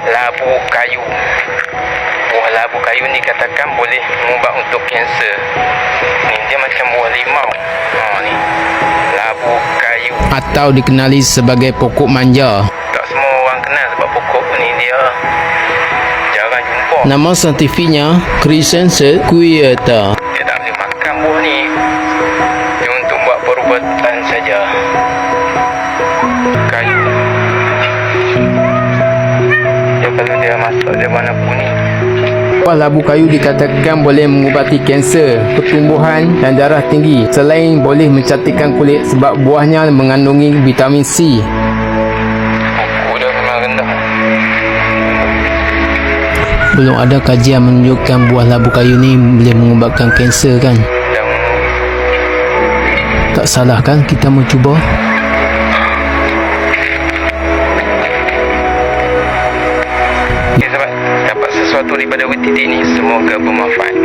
labu kayu. Buah labu kayu ni katakan boleh mengubat untuk kanser. Ni dia macam buah limau. Ni labu kayu, atau dikenali sebagai pokok manja. tak semua orang kenal sebab pokok ni dia jarang jumpa. Nama saintifiknya Crescentia quieta. Dia tak boleh makan buah ni. Dia untuk buat perubatan saja. Kayu dia kalau dia masak dia warna kuning. Buah labu kayu dikatakan boleh mengubati kanser, pertumbuhan dan darah tinggi. Selain boleh mencantikkan kulit sebab buahnya mengandungi vitamin C. Pokok dia memang rendah. Belum ada kajian menunjukkan buah labu kayu ni boleh mengubatkan kanser kan? Dan Tak salah kan kita mau cuba? okay, sebab dapat sesuatu daripada titik ni, semoga bermanfaat.